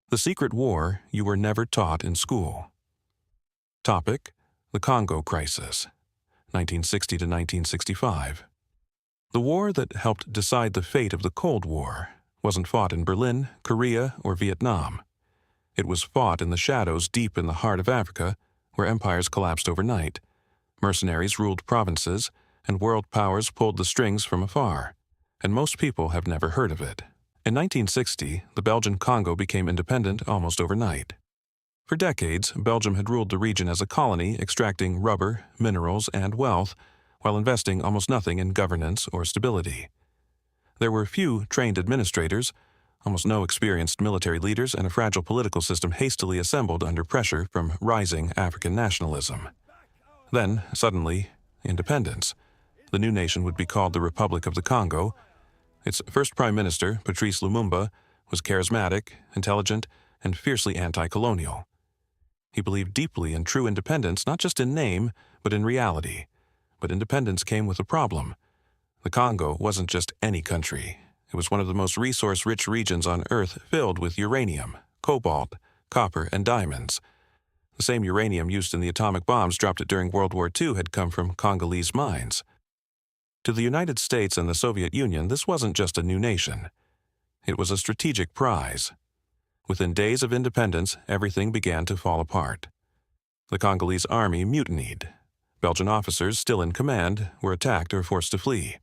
The secret war you were never taught in school. Topic: the Congo Crisis, 1960 to 1965. The war that helped decide the fate of the Cold War wasn't fought in Berlin, Korea, or Vietnam. It was fought in the shadows deep in the heart of Africa, where empires collapsed overnight. Mercenaries ruled provinces, and world powers pulled the strings from afar, and most people have never heard of it. In 1960, the Belgian Congo became independent almost overnight. For decades, Belgium had ruled the region as a colony, extracting rubber, minerals, and wealth, while investing almost nothing in governance or stability. There were few trained administrators, almost no experienced military leaders, and a fragile political system hastily assembled under pressure from rising African nationalism. Then, suddenly, independence. The new nation would be called the Republic of the Congo. Its first prime minister, Patrice Lumumba, was charismatic, intelligent, and fiercely anti-colonial. He believed deeply in true independence, not just in name, but in reality. But independence came with a problem. The Congo wasn't just any country. It was one of the most resource-rich regions on Earth, filled with uranium, cobalt, copper, and diamonds. The same uranium used in the atomic bombs dropped during World War II had come from Congolese mines. To the United States and the Soviet Union, this wasn't just a new nation. It was a strategic prize. Within days of independence, everything began to fall apart. The Congolese army mutinied. Belgian officers, still in command, were attacked or forced to flee.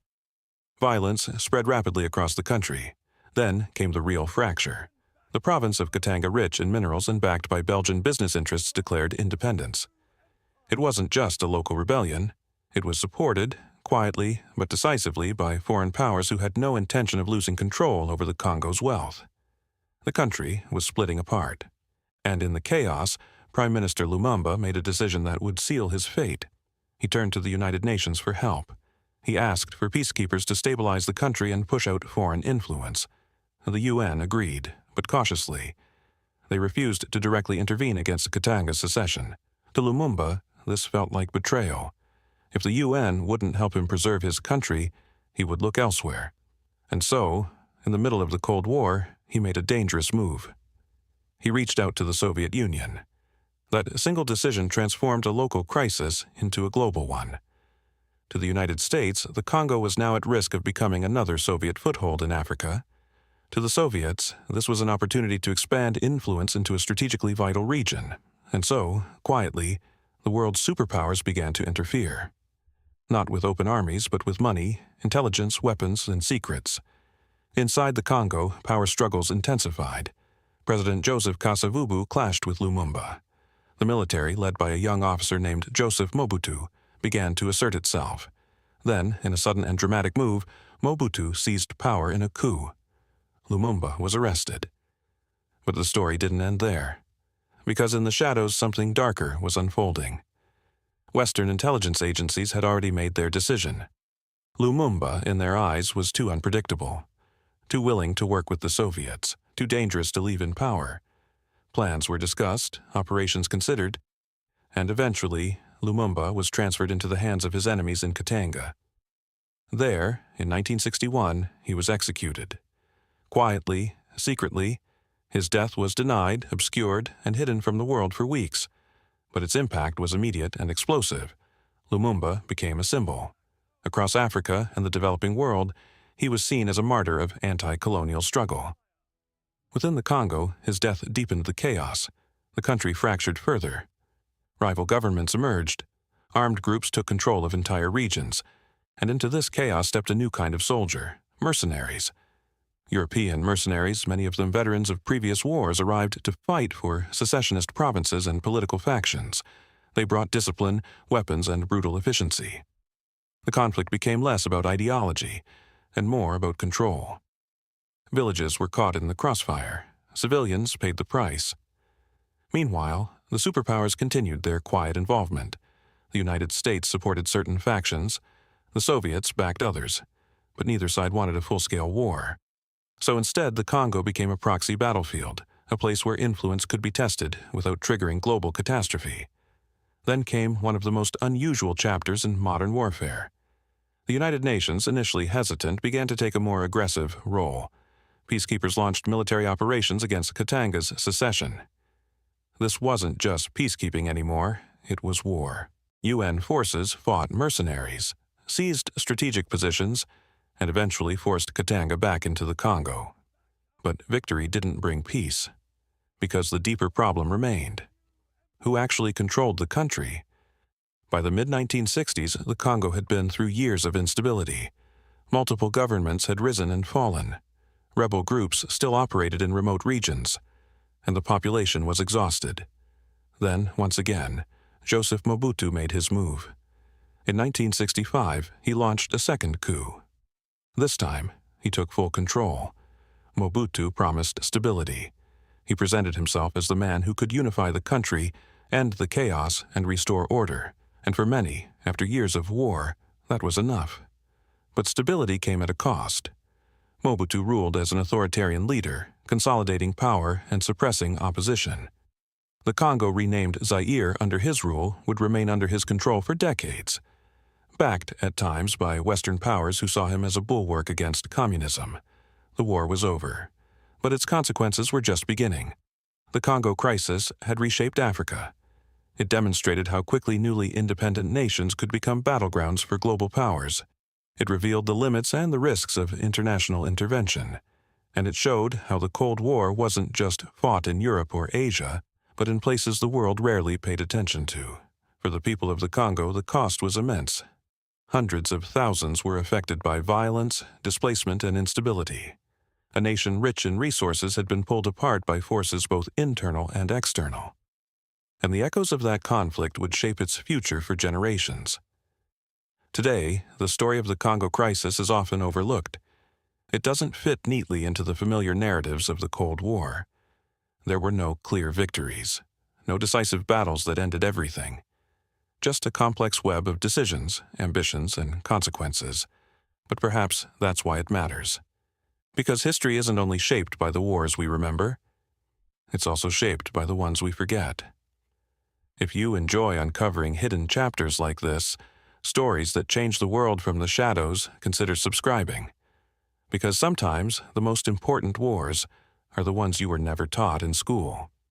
Violence spread rapidly across the country. Then came the real fracture. The province of Katanga, rich in minerals and backed by Belgian business interests, declared independence. It wasn't just a local rebellion. It was supported, quietly but decisively, by foreign powers who had no intention of losing control over the Congo's wealth. The country was splitting apart. And in the chaos, Prime Minister Lumumba made a decision that would seal his fate. He turned to the United Nations for help. He asked for peacekeepers to stabilize the country and push out foreign influence. The UN agreed, but cautiously. They refused to directly intervene against Katanga's secession. To Lumumba, this felt like betrayal. If the UN wouldn't help him preserve his country, he would look elsewhere. And so, in the middle of the Cold War, he made a dangerous move. He reached out to the Soviet Union. That single decision transformed a local crisis into a global one. To the United States, the Congo was now at risk of becoming another Soviet foothold in Africa. To the Soviets, this was an opportunity to expand influence into a strategically vital region. And so, quietly, the world's superpowers began to interfere. Not with open armies, but with money, intelligence, weapons, and secrets. Inside the Congo, power struggles intensified. President Joseph Kasavubu clashed with Lumumba. The military, led by a young officer named Joseph Mobutu, began to assert itself. Then, in a sudden and dramatic move, Mobutu seized power in a coup. Lumumba was arrested. But the story didn't end there. Because in the shadows, something darker was unfolding. Western intelligence agencies had already made their decision. Lumumba, in their eyes, was too unpredictable. Too willing to work with the Soviets, too dangerous to leave in power. Plans were discussed, operations considered, and eventually, Lumumba was transferred into the hands of his enemies in Katanga. There, in 1961, he was executed. Quietly, secretly, his death was denied, obscured, and hidden from the world for weeks. But its impact was immediate and explosive. Lumumba became a symbol. Across Africa and the developing world, he was seen as a martyr of anti-colonial struggle. Within the Congo, his death deepened the chaos. The country fractured further. Rival governments emerged. Armed groups took control of entire regions. And into this chaos stepped a new kind of soldier, mercenaries. European mercenaries, many of them veterans of previous wars, arrived to fight for secessionist provinces and political factions. They brought discipline, weapons, and brutal efficiency. The conflict became less about ideology and more about control. Villages were caught in the crossfire. Civilians paid the price. Meanwhile, the superpowers continued their quiet involvement. The United States supported certain factions. The Soviets backed others. But neither side wanted a full-scale war. So instead, the Congo became a proxy battlefield, a place where influence could be tested without triggering global catastrophe. Then came one of the most unusual chapters in modern warfare. The United Nations, initially hesitant, began to take a more aggressive role. peacekeepers launched military operations against Katanga's secession. This wasn't just peacekeeping anymore, it was war. UN forces fought mercenaries, seized strategic positions, and eventually forced Katanga back into the Congo. But victory didn't bring peace, because the deeper problem remained. Who actually controlled the country? By the mid-1960s, the Congo had been through years of instability. Multiple governments had risen and fallen. Rebel groups still operated in remote regions, and the population was exhausted. Then, once again, Joseph Mobutu made his move. In 1965, he launched a second coup. This time, he took full control. Mobutu promised stability. He presented himself as the man who could unify the country, end the chaos, and restore order. And for many, after years of war, that was enough. But stability came at a cost. Mobutu ruled as an authoritarian leader, consolidating power and suppressing opposition. The Congo, renamed Zaire under his rule, would remain under his control for decades, backed at times by Western powers who saw him as a bulwark against communism. The war was over, but its consequences were just beginning. The Congo Crisis had reshaped Africa. It demonstrated how quickly newly independent nations could become battlegrounds for global powers. It revealed the limits and the risks of international intervention, and it showed how the Cold War wasn't just fought in Europe or Asia, but in places the world rarely paid attention to. For the people of the Congo, the cost was immense. Hundreds of thousands were affected by violence, displacement, and instability. A nation rich in resources had been pulled apart by forces both internal and external. And the echoes of that conflict would shape its future for generations. Today, the story of the Congo Crisis is often overlooked. It doesn't fit neatly into the familiar narratives of the Cold War. There were no clear victories, no decisive battles that ended everything. Just a complex web of decisions, ambitions, and consequences. But perhaps that's why it matters. Because history isn't only shaped by the wars we remember, it's also shaped by the ones we forget. If you enjoy uncovering hidden chapters like this, stories that change the world from the shadows, consider subscribing. Because sometimes the most important wars are the ones you were never taught in school.